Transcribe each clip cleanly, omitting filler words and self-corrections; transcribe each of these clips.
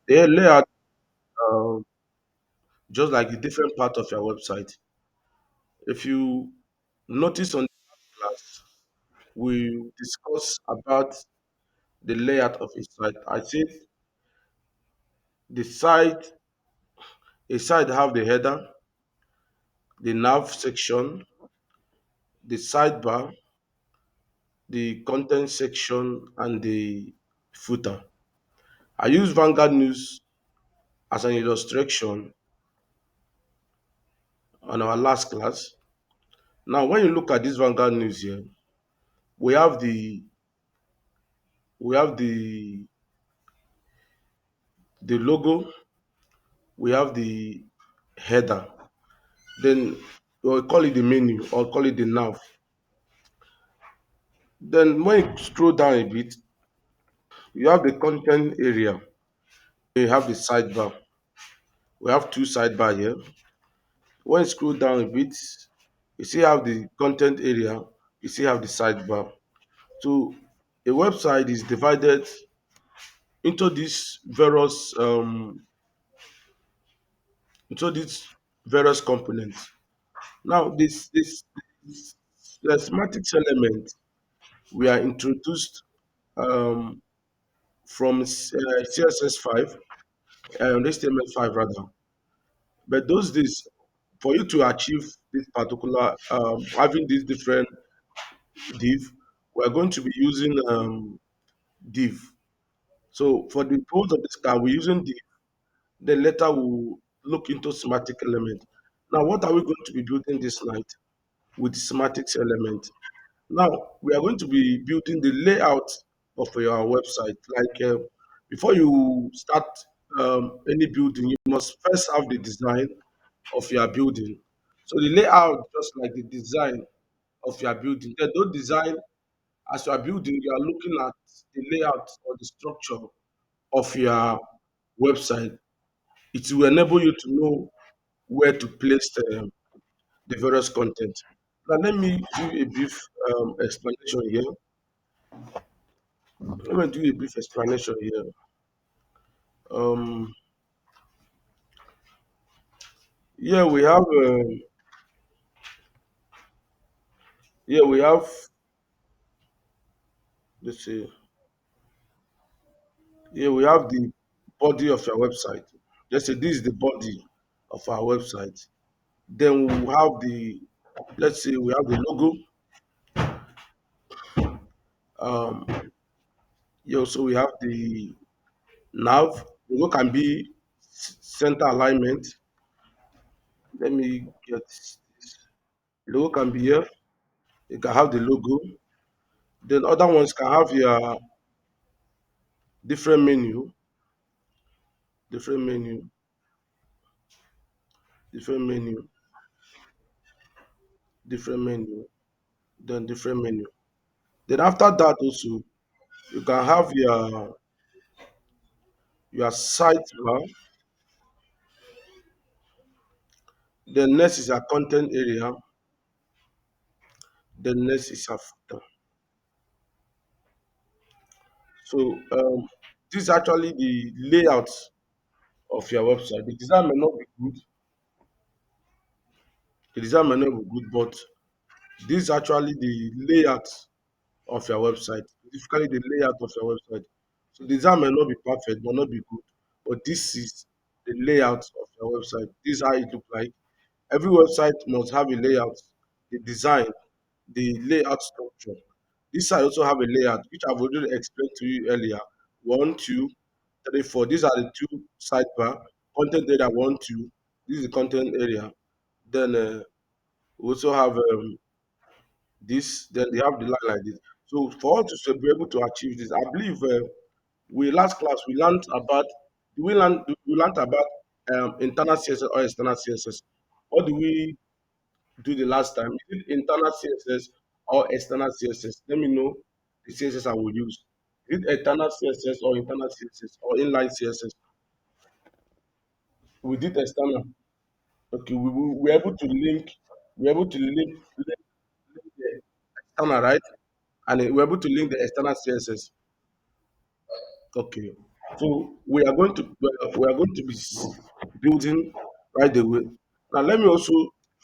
The layout, uh, just like the different part of your website. If you notice on the class, we discuss about the layout of a site. I said the site, a site have the header, the nav section, the sidebar, the content section, and the footer. I use Vanguard News as an illustration on our last class. Now, when you look at this Vanguard News here, we have the we have the logo, we have the header, then we'll call it the menu or call it the nav. Then when you scroll down a bit, you have the content area. You have the sidebar. We have two sidebar here. When you scroll down a bit, you see have the content area, you see have the sidebar. So a website is divided into these various components. Now this the semantics element we are introduced um, from CSS 5, HTML5 rather. But those days, for you to achieve this particular having these different div, we are going to be using div. So for the purpose of this car, we're using div. Then later we'll look into semantic element. Now, what are we going to be building this night with the semantics element? Now, we are going to be building the layout of your website. Like before you start any building, you must first have the design of your building. So the layout, just like the design of your building. Then those design, as you are building, you are looking at the layout or the structure of your website. It will enable you to know where to place the various content. Now, let me give a brief explanation here. Let me do a brief explanation here. Um, here we have, here we have, let's see, here we have the body of your website. Let's say this is the body of our website. Then we have the, let's say we have the logo. Um, here also we have the nav. The logo can be center alignment. Let me get this. Logo can be here. You can have the logo. Then other ones can have your different menu, different menu, different menu, different menu, then different menu. Then after that also, you can have your sidebar. Then next is your content area. Then next is your footer. So this is actually the layout of your website. The design may not be good. The design may not be good, but this is actually the layout of your website, specifically the layout of your website. So the design may not be perfect, may not be good, but this is the layout of your website. This is how it look like. Every website must have a layout, the design, the layout structure. This side also have a layout, which I've already explained to you earlier. One, two, three, four. These are the two sidebar. Content area one, two. This is the content area. Then we also have this. Then they have the line like this. So for us to be able to achieve this, I believe we last class we learned about internal CSS or external CSS. What do we do the last time? Is it internal CSS or external CSS? Let me know the CSS I will use. Is it external CSS or internal CSS or inline CSS? We did external. Okay, we're able to link the external, right? And we're able to link the external CSS. Okay. So we are going to be building right away. Now let me also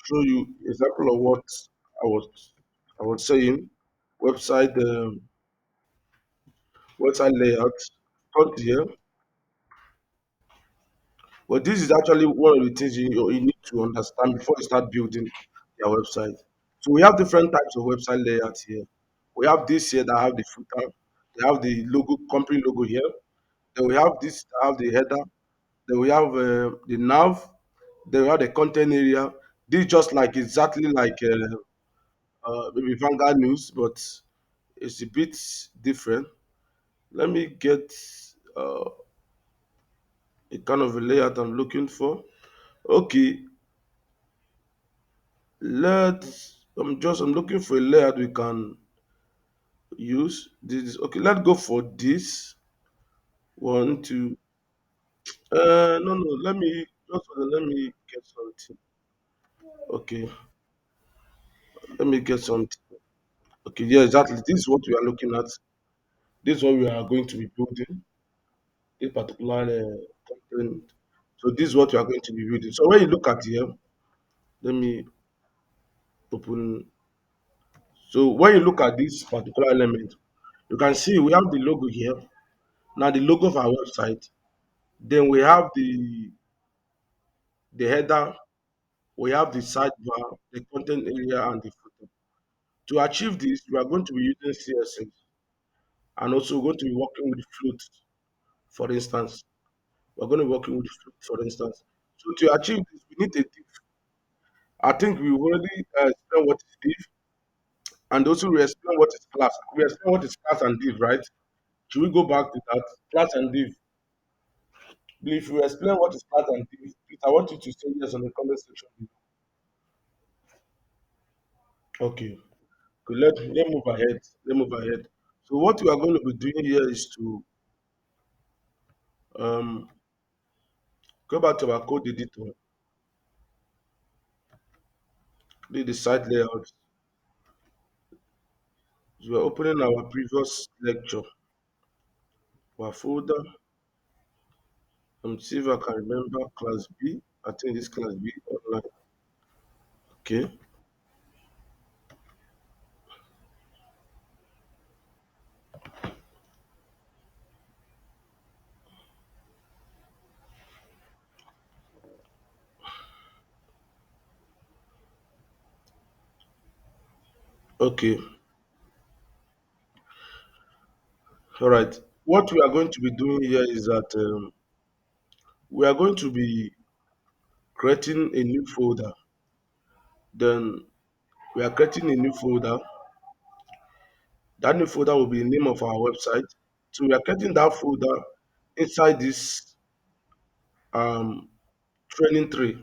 show you example of what I was I was saying. Website website layout. Come here. But this is actually one of the things you need to understand before you start building your website. So we have different types of website layouts here. We have this here that have the footer. They have the logo, company logo here. Then we have this that have the header. Then we have the nav. Then we have the content area. This just like exactly like maybe Vanguard News, but it's a bit different. Let me get uh, a kind of a layout I'm looking for. Okay, I'm looking for a layout we can use. This okay. Let's go for this one to no, let me get something. Okay, let me get something. Okay, yeah, exactly. This is what we are looking at. This is what we are going to be building. This particular content. So this is what we are going to be building. So when you look at here, let me open. So when you look at this particular element, you can see we have the logo here. Now the logo of our website. Then we have the header, we have the sidebar, the content area, and the footer. To achieve this, we are going to be using CSS and also going to be working with float, for instance. We're going to be working with float, for instance. So to achieve this, we need a div. I think we already explained what is div, and also we explain what is class. We explain what is class and div, right? Should we go back to that? Class and div. If you explain what is class and div, please, I want you to say yes on the comment section. Okay. Okay, let move ahead. Let move ahead. So what we are going to be doing here is to um, go back to our code editor, do the site layout. So we're opening our previous lecture, our folder. See if I can remember class B. I think this class B online. Okay, okay, all right. What we are going to be doing here is that we are going to be creating a new folder. Then we are creating a new folder. That new folder will be the name of our website. So we are creating that folder inside this um, training tree.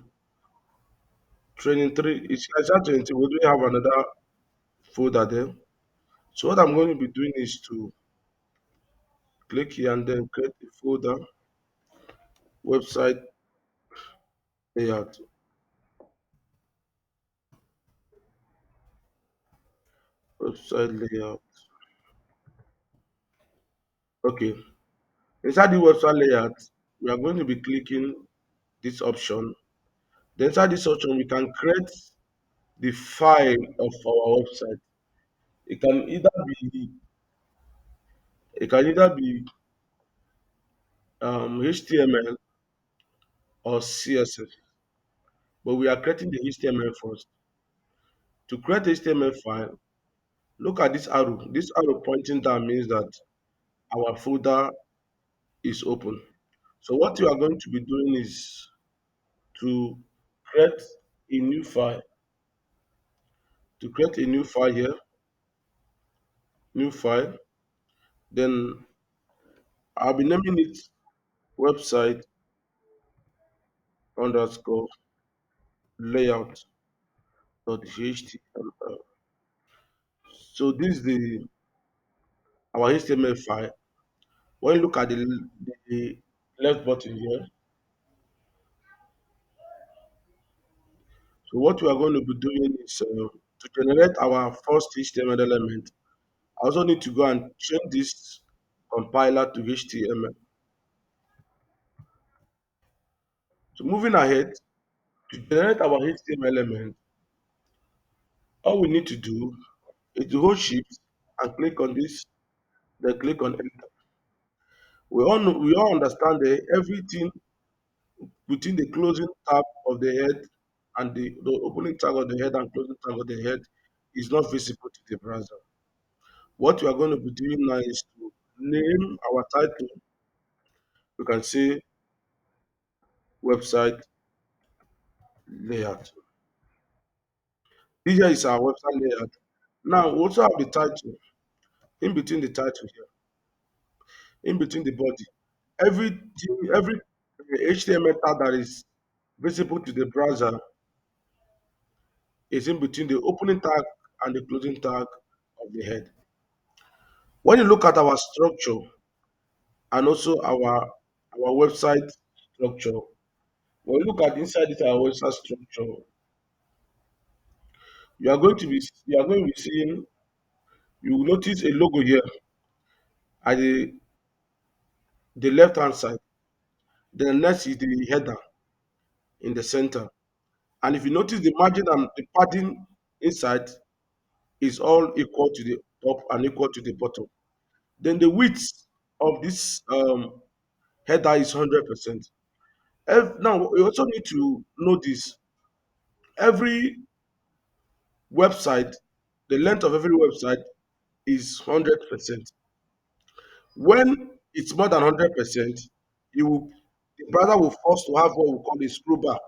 Training tree is inside training tree. We do have another folder there. So what I'm going to be doing is to click here and then create a folder, website layout, website layout. Okay. Inside the website layout, we are going to be clicking this option. Then inside this option, we can create the file of our website. It can either be it can either be HTML or CSS, but we are creating the HTML first. To create HTML file, look at this arrow. This arrow pointing down means that our folder is open. So what you are going to be doing is to create a new file. To create a new file here, new file, then I'll be naming it website underscore layout dot html. So this is the our HTML file. When you look at the left button here, so what we are going to be doing is to generate our first HTML element. I also need to go and change this compiler to HTML. So moving ahead, to generate our HTML element, all we need to do is to hold shift and click on this, then click on enter. We all understand that everything within the closing tab of the head and the opening tag of the head and closing tag of the head is not visible to the browser. What we are going to be doing now is to name our title. We can say website layout. This here is our website layout. Now we also have the title. In between the title here, in between the body, every HTML tag that is visible to the browser is in between the opening tag and the closing tag of the head. When you look at our structure and also our website structure, when you look at inside this our website structure, you are going to be seeing, you will notice a logo here at the left hand side. Then next is the header in the center. And if you notice the margin and the padding inside is all equal to the top and equal to the bottom. Then the width of this header is 100%. Now, you also need to know this. Every website, the length of every website is 100%. When it's more than 100%, you will, the browser will force to have what we call a scroll bar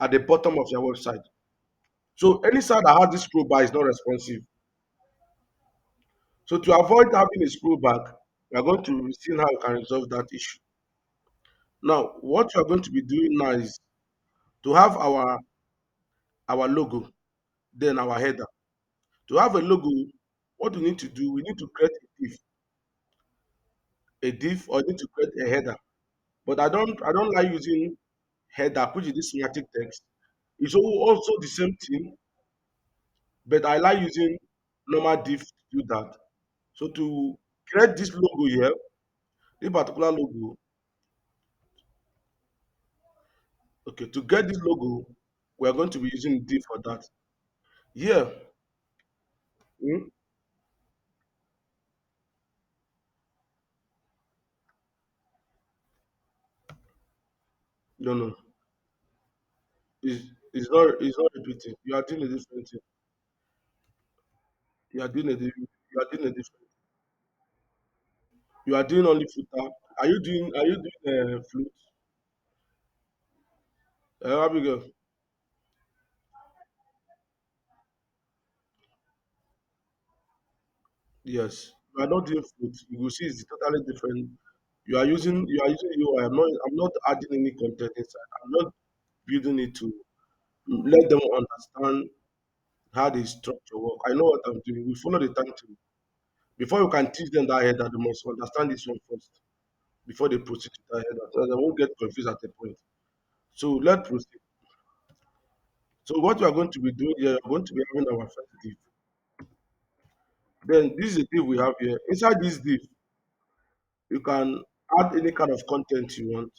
at the bottom of your website. So any site that has this scroll bar is not responsive. So to avoid having a scroll bar, we are going to see how we can resolve that issue. Now, what we are going to be doing now is to have our logo, then our header. To have a logo, what we need to do, we need to create or need to create a header. But I don't like using header, which is this schematic text. It's also the same thing, but I like using normal div to do that. So to create this logo here, this particular logo, okay, to get this logo, we are going to be using div for that. Here, hmm, no, no, it's not repeating. You are doing a different thing. You are doing a different. You are doing only footer. Are you doing flute? Abigail, yes. You are not doing flute. You will see it's totally different. You are using UI. I'm not adding any content inside. I'm not building it to let them understand how the structure work. I know what I'm doing. We follow the timetable. Before you can teach them that header, they must understand this one first before they proceed to that header. So they won't get confused at the point. So let's proceed. So what we are going to be doing here, we are going to be having our first div. Then this is a div we have here. Inside this div, you can add any kind of content you want.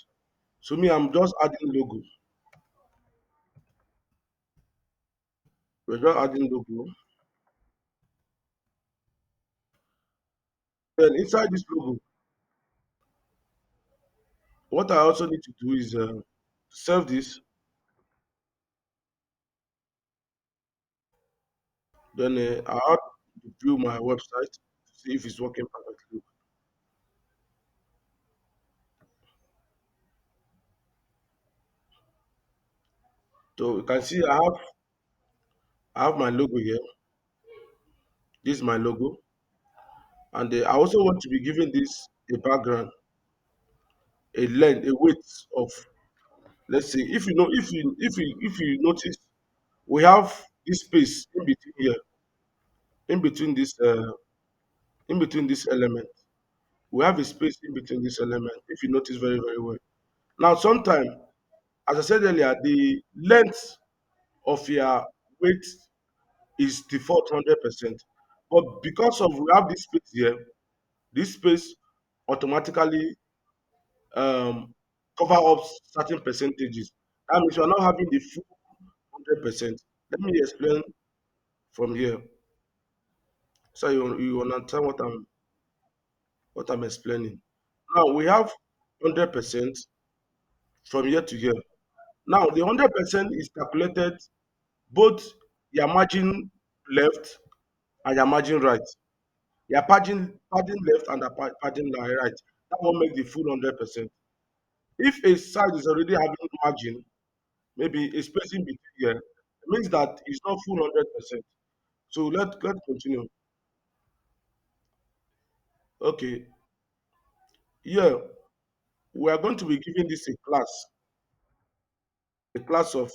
So me, I'm just adding logo. We're just adding logo. Then inside this logo, what I also need to do is save this. Then I have to view my website to see if it's working perfectly. So you can see I have my logo here. This is my logo, and I also want to be giving this a background, a length, a width of, let's say, if you notice, we have this space in between here, in between this in between this element. We have a space in between this element. If you notice very very well. Now, sometimes, as I said earlier, the length of your width is default 100%. But because of we have this space here, this space automatically um, cover up certain percentages. That means you are not having the full 100%. Let me explain from here so you understand what I'm explaining. Now we have 100% from year to year. Now the 100% is calculated both your margin left and your margin right. Your padding left and the padding right. That will make the full 100%. If a side is already having margin, maybe a spacing between here, it means that it's not full 100%. So let's continue. Okay, here we are going to be giving this a class of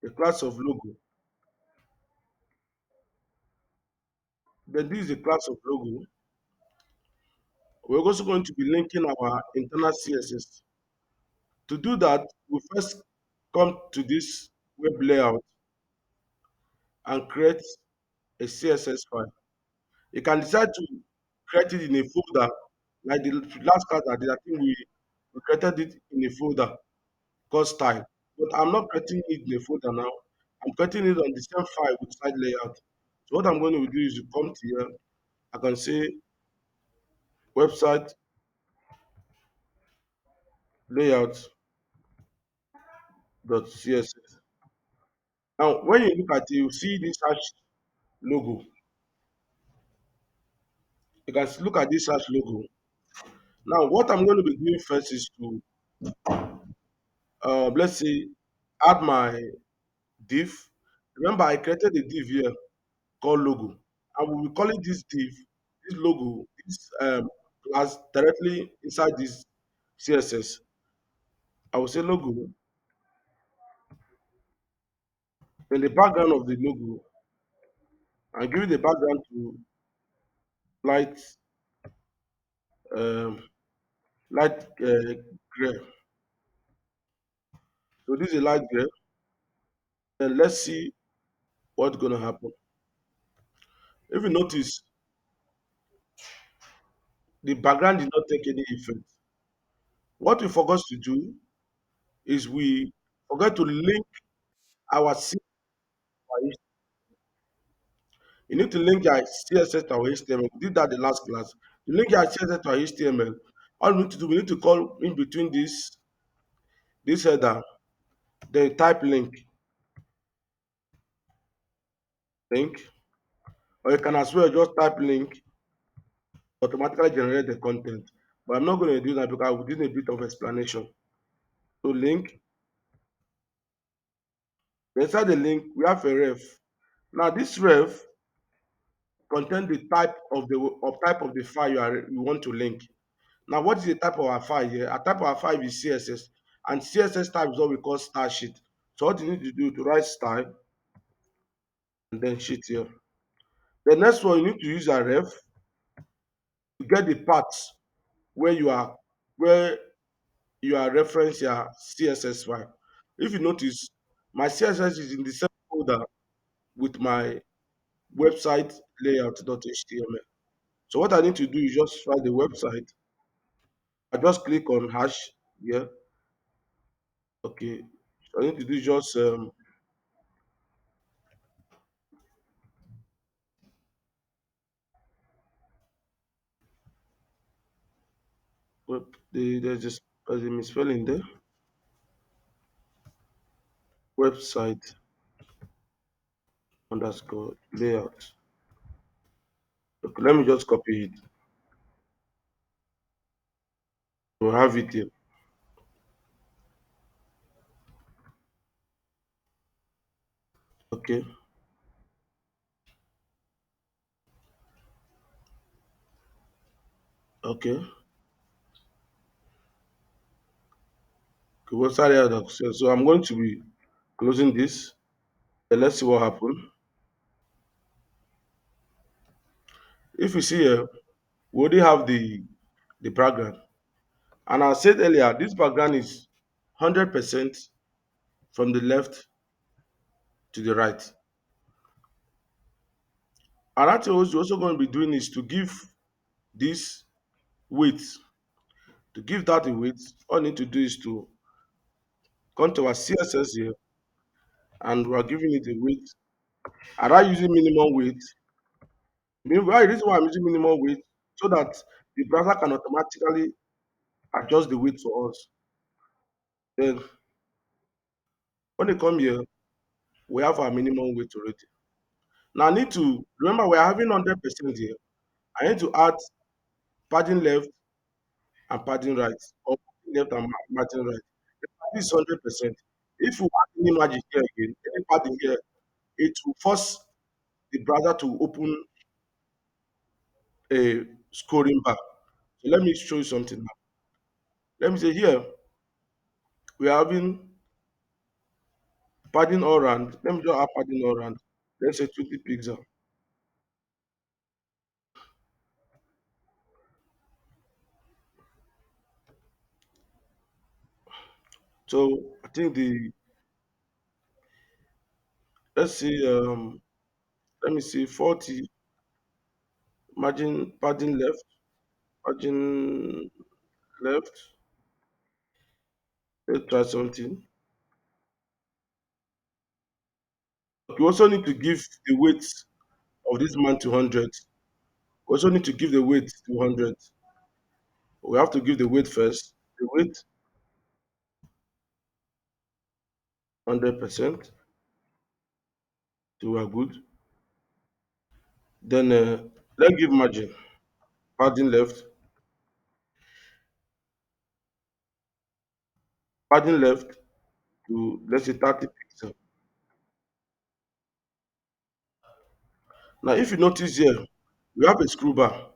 a class of logo. Then this is a class of logo. We're also going to be linking our internal CSS. To do that, we first come to this web layout and create a CSS file. You can decide to create it in a folder, like the last class I did. I think we created it in a folder called style. But I'm not creating it in a folder now. I'm creating it on the same file with side layout. So what I'm going to do is to come to here. I can say website layout.css. Now, when you look at it, you see this hash logo. You can look at this hash logo. Now, what I'm going to be doing first is to, let's say, add my div. Remember, I created a div here called logo. And we will call it this div, this logo, this class directly inside this CSS. I will say logo. Then the background of the logo, and give it the background to light, um, light gray. So this is a light gray. Then let's see what's going to happen. If you notice, the background did not take any effect. What we forgot to do is we forgot to link our CSS. You need to link your CSS to our HTML. We did that the last class. You link your CSS to our HTML. All we need to do, we need to call in between this header, then type link, or you can as well just type link, automatically generate the content. But I'm not going to do that because we did a bit of explanation. So link, inside the link, we have a ref. Now this ref contain the type of the file you want to link. Now, what is the type of our file here? A type of our file is CSS, and CSS type is what we call style sheet. So what you need to do to write style and then sheet here. The next one, you need to use a ref to get the parts where where you are reference your CSS file. If you notice, my CSS is in the same folder with my website layout.html. So what I need to do is just write the website. I just click on hash here. Okay. So I need to do just there's a misspelling there. Website underscore layout. Okay, let me just copy it. We'll have it here. Okay, okay. Okay, website layout. So I'm going to be closing this. Let's see what happens. If you see here, we already have the background. And I said earlier, this background is 100% from the left to the right. Another thing we're also going to be doing is to give this weight. To give that a weight, all you need to do is to Come to our CSS here, and we are giving it a weight. Are I using minimum weight? Meanwhile, the reason why I'm using minimum weight so that the browser can automatically adjust the weight for us. Then when they come here, we have our minimum weight already. Now I need to remember we are having 100% here. I need to add padding left and padding right, or padding left and margin right. The padding is 100%. If we add any margin here again, any padding here, it will force the browser to open a scoring bar. So let me show you something now. Let me say here we are having padding all round. Let me just add padding all round. Let's say 20 pixel. So I think the let's see let me see 40 margin padding left, margin left. Let's try something. We also need to give the weight of this man to 100. We also need to give the weight to 100. We have to give the weight first. The weight 100% to our good. Then let's give margin padding left, padding left to let's say 30 pixel. Now if you notice here, we have a screw bar,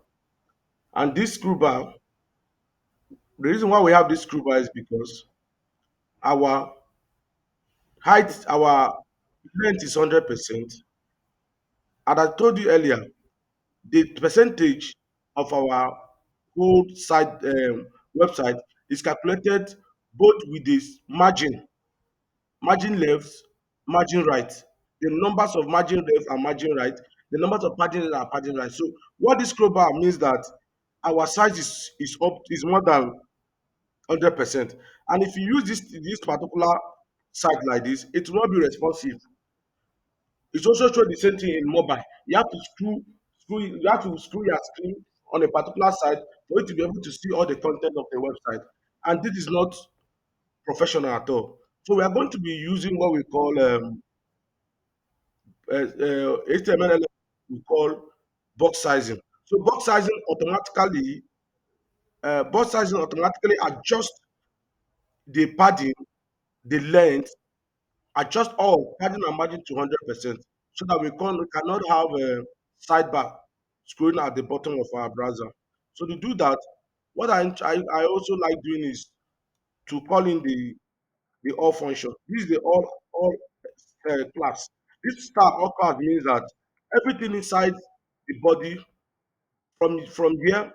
and this screw bar, the reason why we have this screw bar is because our height, our length is 100%. And I told you earlier, the percentage of our whole site website is calculated both with this margin left, margin right, the numbers of margin left and margin right, the numbers of padding left and padding right. So what this scroll bar means that our size is more than 100%. And if you use this particular site like this, it will not be responsive. It's also show the same thing in mobile. You have to you have to screw your screen on a particular site for you to be able to see all the content of the website. And this is not professional at all. So we are going to be using what we call HTML element we call box sizing. So box sizing automatically adjust the padding, the length, adjust all padding and margin to 100% so that we cannot have a sidebar scrolling at the bottom of our browser. So to do that, what I also like doing is to call in the all function. This is the all class. This star all class means that everything inside the body from here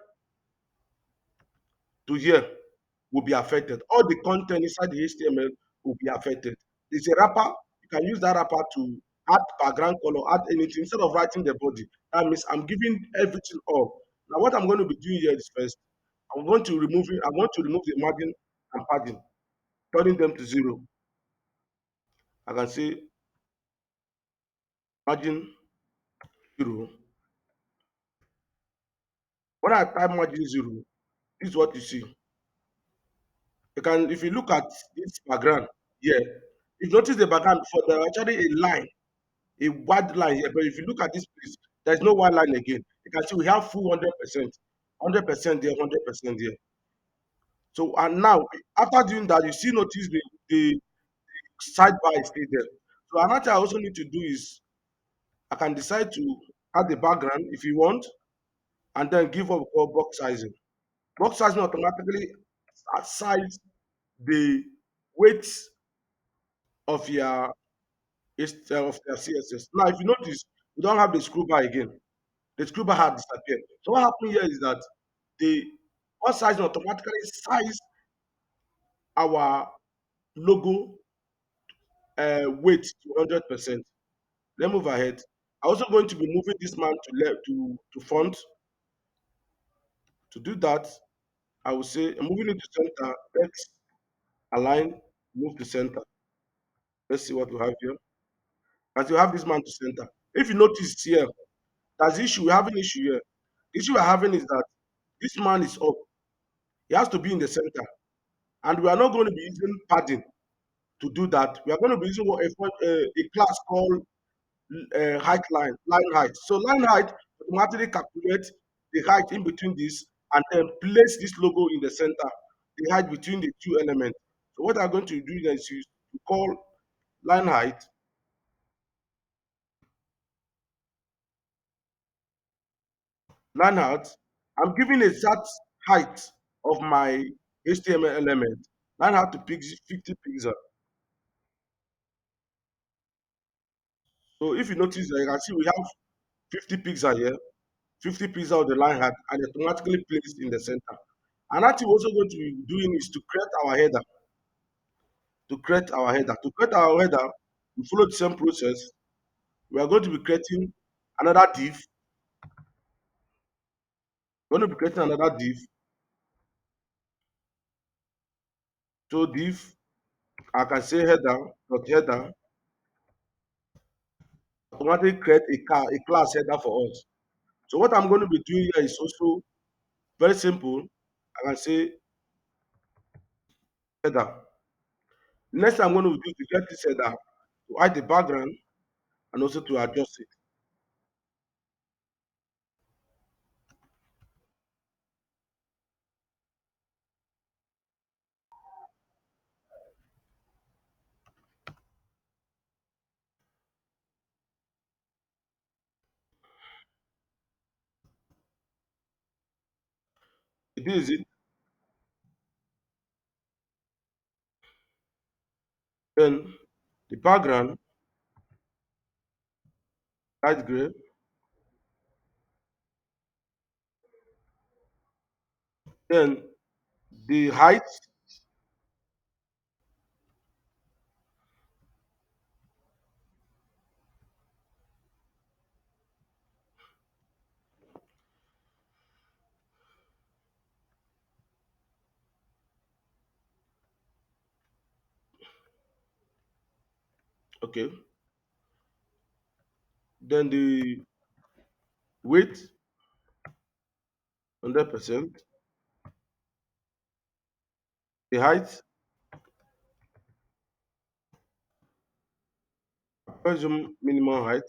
to here will be affected. All the content inside the HTML will be affected. It's a wrapper. You can use that wrapper to add background color, add anything instead of writing the body. That means I'm giving everything up. Now what I'm going to be doing here is first, I want to remove the margin and padding, turning them to zero. I can say margin zero. When I type margin zero, this is what you see. You can if you look at this background here, if you notice the background before, there actually a line, a wide line here. But if you look at this place, there's no wide line again. You can see we have full 100%, 100% there, 100% there. So and now after doing that, you see notice the sidebar is still there. So another thing I also need to do is I can decide to add the background if you want, and then give what we call box sizing. Box sizing automatically size the weight of your of your CSS. Now, if you notice, we don't have the screw bar again. The screw bar had disappeared. So what happened here is that the box sizing automatically size our logo weight to 100%. Let's move ahead. I'm also going to be moving this man to left to front. To do that, I will say I'm moving it to center, X align. move to center. Let's see what we have here. As you have this man to center. If you notice here, that's the issue. We're having issue here. The issue we're having is that this man is up. He has to be in the center. And we are not going to be using padding to do that. We are going to be using a class called line height. So line height automatically calculates the height in between this and then place this logo in the center, the height between the two elements. So what I'm going to do is to call line height, line height. I'm giving exact height of my HTML element. Line height to 50 pixels. So if you notice, you can see we have 50 pixels here, 50 pixels of the line height, and automatically placed in the center. Another thing we're also going to be doing is to create our header. To create our header. To create our header, we follow the same process. We are going to be creating another div. We're going to be creating another div. So div, I can say header, dot header, automatically create a class header for us. So what I'm going to be doing here is also very simple. I can say header. Next I'm going to do to get this header, to hide the background and also to adjust it. This is it. Then the background, light gray. Then the height, okay. Then the weight, 100%. The height, maximum minimum height,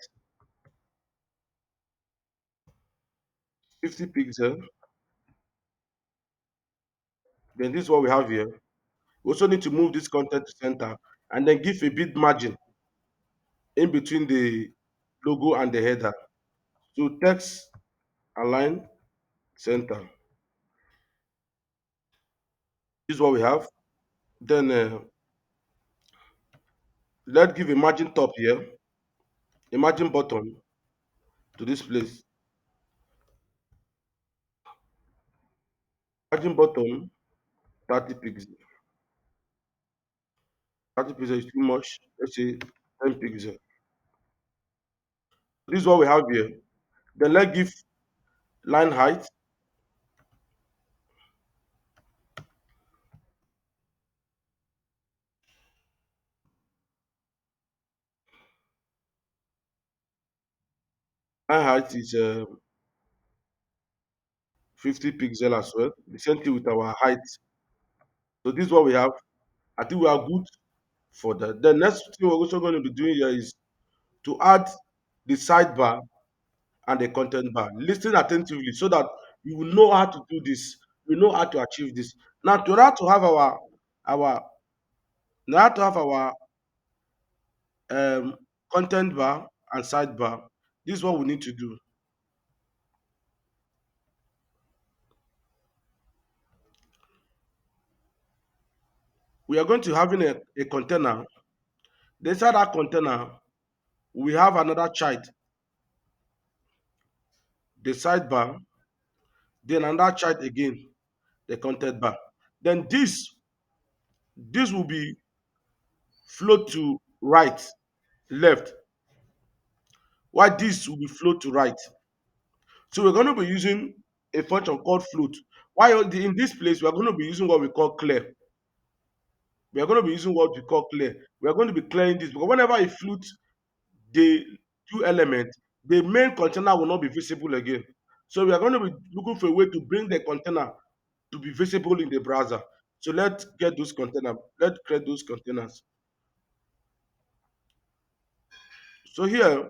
50 pixel. Then this is what we have here. We also need to move this content to center and then give a bit margin in between the logo and the header. So text align center. This is what we have. Then let's give a margin top here, a margin bottom to this place. Margin bottom 30 pixel. 30 pixel is too much. Let's say 10 pixel. This is what we have here. Then let's give line height. Line height is 50 pixel as well. The same thing with our height. So this is what we have. I think we are good for that. The next thing we're also going to be doing here is to add the sidebar and the content bar. Listen attentively so that you will know how to do this. You know how to achieve this. Now, to order to have our now to have our um, content bar and sidebar, this is what we need to do. We are going to having a container. Inside that container, we have another child, the sidebar, then another child again, the content bar. Then this will be flow to right, left, while this will be flow to right. So we're going to be using a function called float. While in this place, we're going to be using what we call clear. We are going to be using what we call clear. We are going to be clearing this because whenever I float the two elements, the main container will not be visible again. So we are going to be looking for a way to bring the container to be visible in the browser. So let's get those containers. Let's create those containers. So here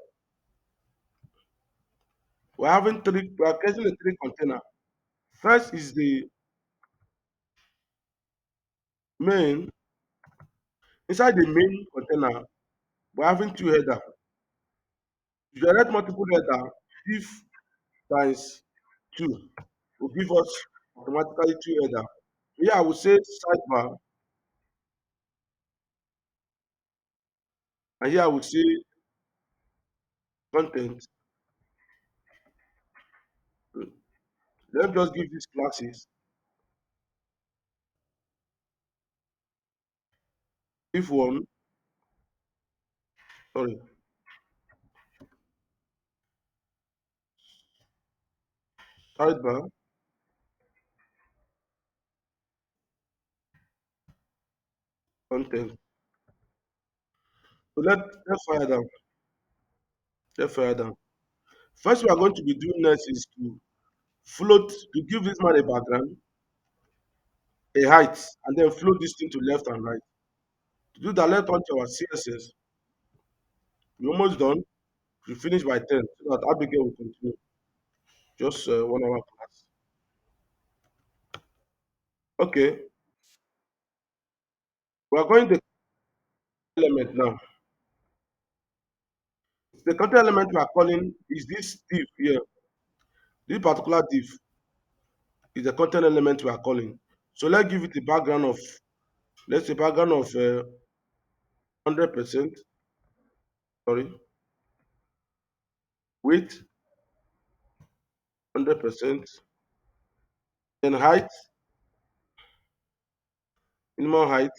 we are creating the three container. First is the main. Inside the main container, we're having two header. To generate multiple header, if times two will give us automatically two header. Here I will say sidebar, and here I will say content. Let me just give these classes. If one, sorry, sidebar, content. So let's fire down. Let's fire down. First, we are going to be doing next is to float to give this man a background, a height, and then float this thing to left and right. To do that, let's on to our CSS. We're almost done. We finish by 10 so that Abigail will continue. Just 1 hour class. Okay, we are going to the element now. The content element we are calling is this div here. This particular div is the content element we are calling. So let's give it a background of, let's say background of 100%, sorry, width 100%, then height, minimum height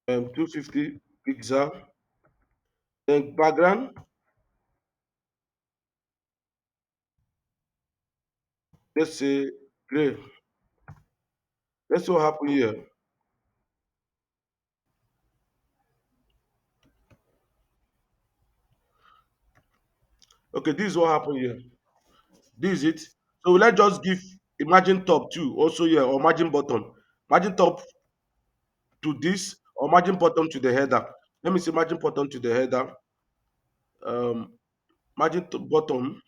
250 pixel, then background, let's say gray. Let's see what happened here. Okay, this is what happened here. This is it. So let's just give imagine top too also here, or margin bottom. Margin top to this, or margin bottom to the header. Let me see margin bottom to the header. Um, bottom,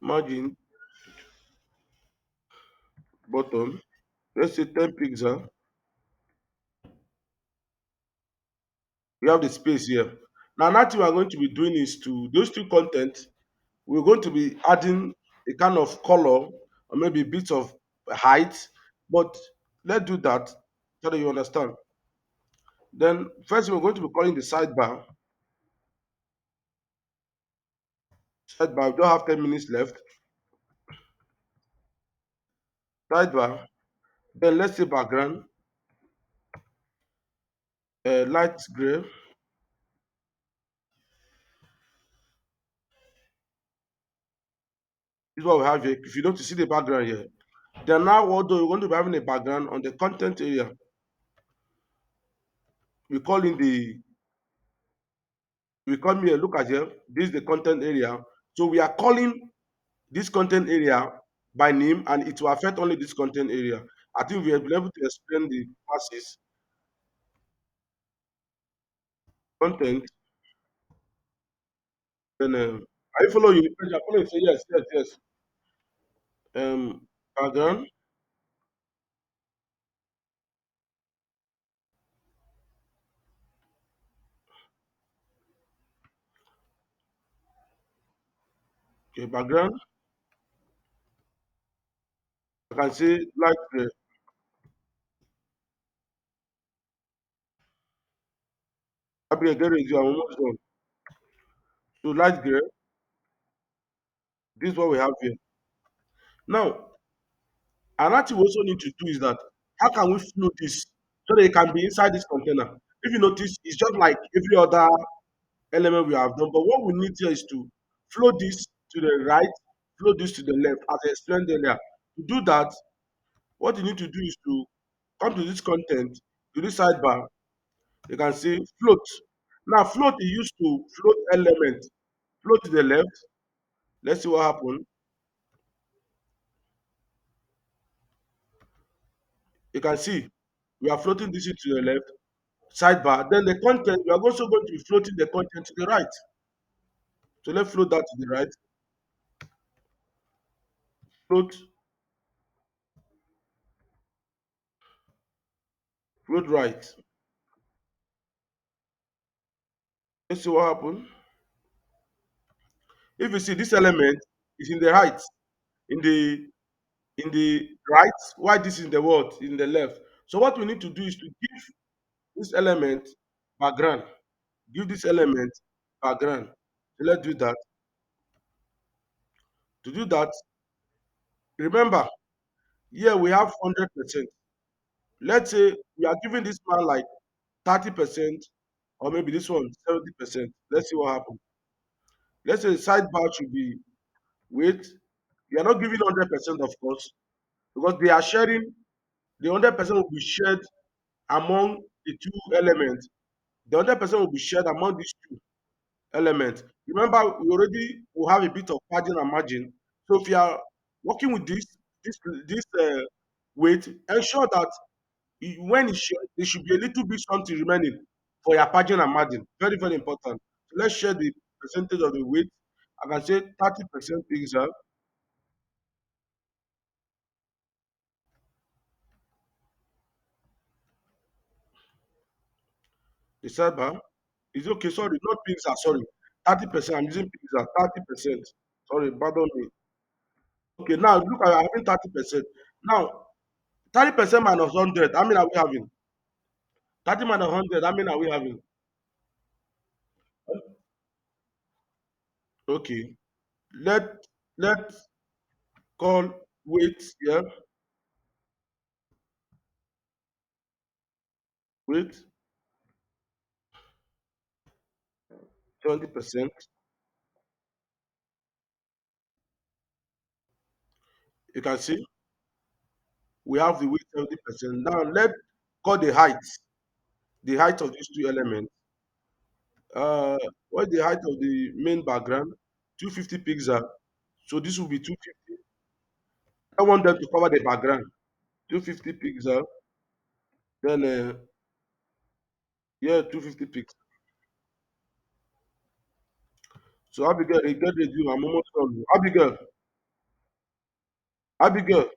margin bottom. Let's say 10 pixel. We have the space here. Now, another thing we're going to be doing is to those two content, we're going to be adding a kind of color or maybe a bit of height. But let's do that so that you understand. Then first we're going to be calling the sidebar. Sidebar, we don't have 10 minutes left. Sidebar. Then let's say background, light gray. This is what we have here. If you don't see the background here. Then now, although we're going to be having a background on the content area, we call in the we come here, look at here. This is the content area. So we are calling this content area by name, and it will affect only this content area. I think we have been able to explain the classes content. Then I follow you. I follow you. Say yes, yes, yes. Background, okay, background. I can say light gray. I be again with you. I'm almost done. So light gray. This is what we have here. Now, another thing we also need to do is that how can we flow this so that it can be inside this container? If you notice, it's just like every other element we have done. But what we need here is to flow this to the right, float this to the left, as I explained earlier. To do that, what you need to do is to come to this content, to this sidebar. You can see float. Now, float is used to float element. Float to the left. Let's see what happened. You can see we are floating this to the left sidebar. Then the content, we are also going to be floating the content to the right. So let's float that to the right. Float, float right. Let's see what happened. If you see this element is in the right, in the in the right, why this is in the what? In the left. So what we need to do is to give this element background. Give this element background. So let's do that. To do that, remember, here we have 100%. Let's say we are giving this man like 30%, or maybe this one 70%. Let's see what happens. Let's say the sidebar should be weight. We are not giving 100%, of course, because they are sharing. The 100% will be shared among the two elements. The 100% will be shared among these two elements. Remember, we already will have a bit of padding and margin. So if you are working with this this weight, ensure that when it's shared, there should be a little bit something remaining for your padding and margin. Very, very important. So let's share the percentage of the weight. I can say 30% pixel. The sidebar is okay. Sorry, not pixel. Sorry, 30%. I'm using pixel. 30%. Sorry, pardon me. Okay, now look at having 30%. Now 30% minus 100. How many are we having? 30 minus 100. How many are we having? Okay. Let let call weight here. Weight 70%. You can see we have the weight 70%. Now let call the height of these two elements. Uh, what's the height of the main background? 250 pixel. So this will be 250. I want them to cover the background. 250 pixel. Then yeah, 250 pixel. So Abigail, get ready. I'm almost done. Abigail.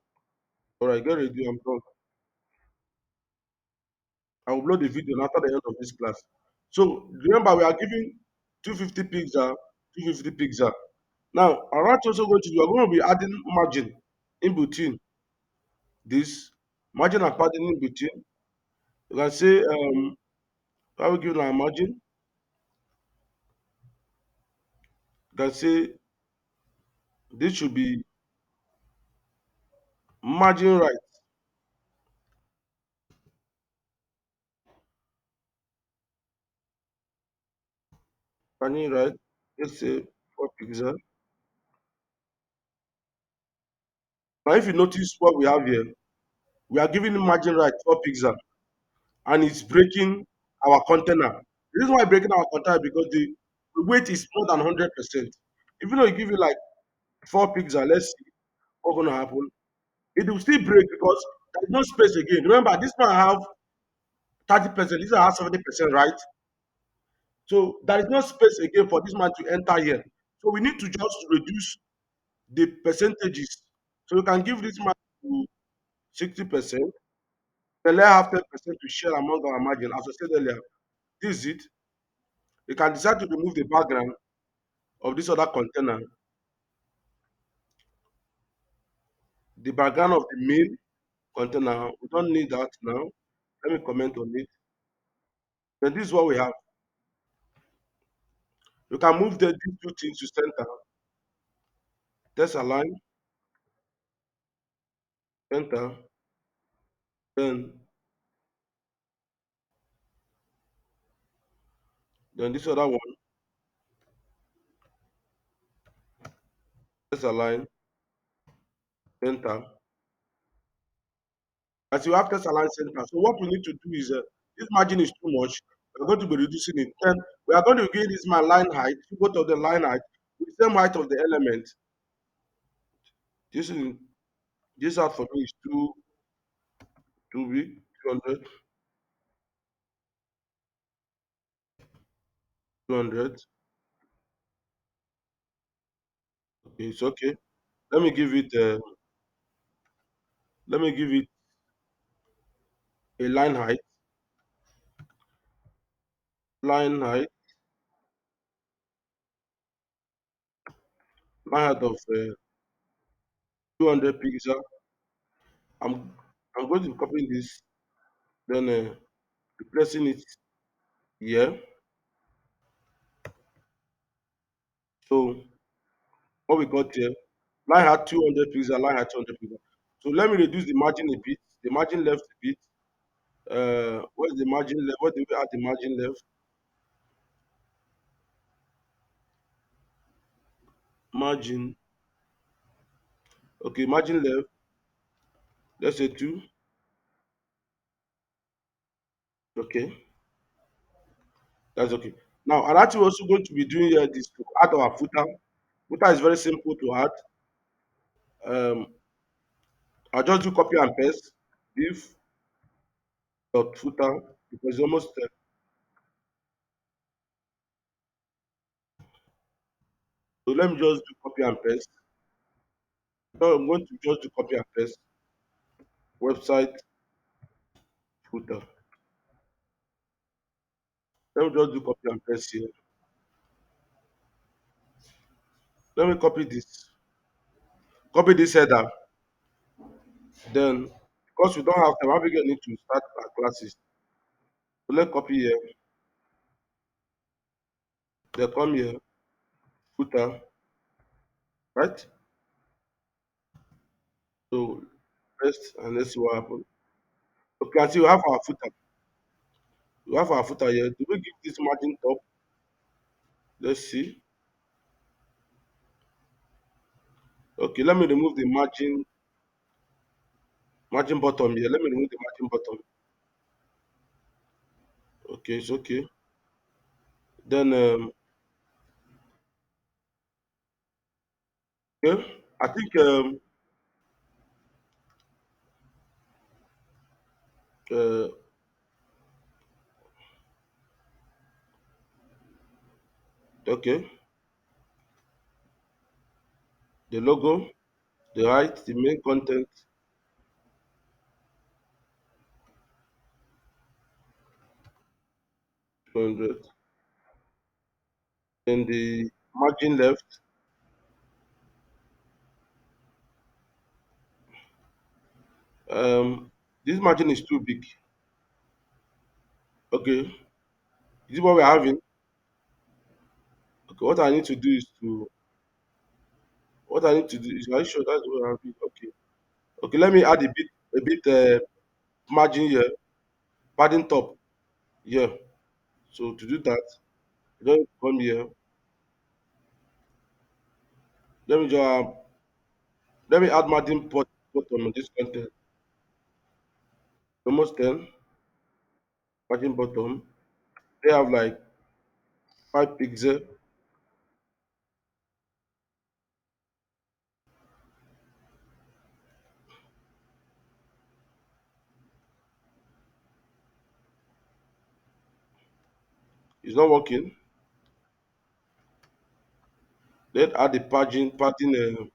All right, get ready. I'm done. I will upload the video after the end of this class. So remember, we are giving 250 pixel, 250 pixel. Now, I'm not also going to do, we're going to be adding margin in between this margin and padding in between. You can say, I will give our margin. You can say this should be margin right, margin right. Let's say 4 pixel. Now, if you notice what we have here, we are giving margin right 4 pixel, and it's breaking our container. The reason why breaking our container because the weight is more than 100%. Even though you give it like 4 pixel, let's see what's going to happen. It will still break because there's no space again. Remember, this one have 30%, this one has 70%, right? So there is no space again for this man to enter here. So we need to just reduce the percentages. So we can give this man to 60%, then let have 10% to share among our margin. As I said earlier, this is it. You can decide to remove the background of this other container, the background of the main container. We don't need that now. Let me comment on it. Then this is what we have. You can move these two things to center. Test align, center. Then this other one, test align. center. As you have test align center. So what we need to do is this margin is too much. We're going to be reducing it. Then we are going to give this my line height, both of the line height, with the same height of the element. This is this out for me is too big, 200, 200. Okay, it's okay. Let me give it let me give it a line height of 200 pixel. I'm I'm going to be copying this, then replacing it here. So what we got here, line height 200 pixel, line height 200 pixel. So let me reduce the margin a bit, the margin left a bit. Where's the margin left? What do we add the margin left? Margin, okay, margin left, let's say 2. Okay, that's okay. Now, another thing we're also going to be doing here is to add our footer. Footer is very simple to add. Um, I'll just do copy and paste. If dot footer, because it's almost so let me just do copy and paste. So I'm going to just do copy and paste website footer. Let me just do copy and paste here. Let me copy this header. Then, because we don't have time, we need to start our classes. So let's copy here. Then come here, footer, right? So paste and let's see what happens. Okay, and see we have our footer. We have our footer here. Do we give this margin top? Let's see. Okay, let me remove the margin bottom here. Let me remove the margin bottom. Okay, it's okay. Then okay, I think uh okay, the logo, the height, the main content, 200. Then the margin left. This margin is too big. Okay, this is what we're having. Okay, what I need to do is, are you sure that's what we're having? Okay, okay, let me add a bit margin here, padding top here. So to do that, let me come here. Let me just let me add margin bottom on this content. Almost 10 margin bottom. They have like 5 pixel. It's not working. Let's add the padding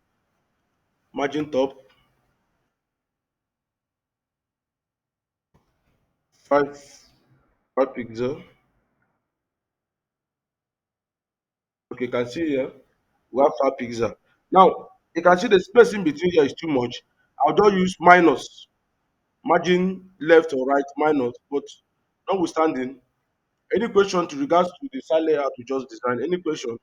margin top, 5 pixel. Okay, you can see here we have 5 pixel. Now you can see the space in between here is too much. I'll just use minus, margin left or right minus. But notwithstanding, any question to regards to the side layout we just designed, any question?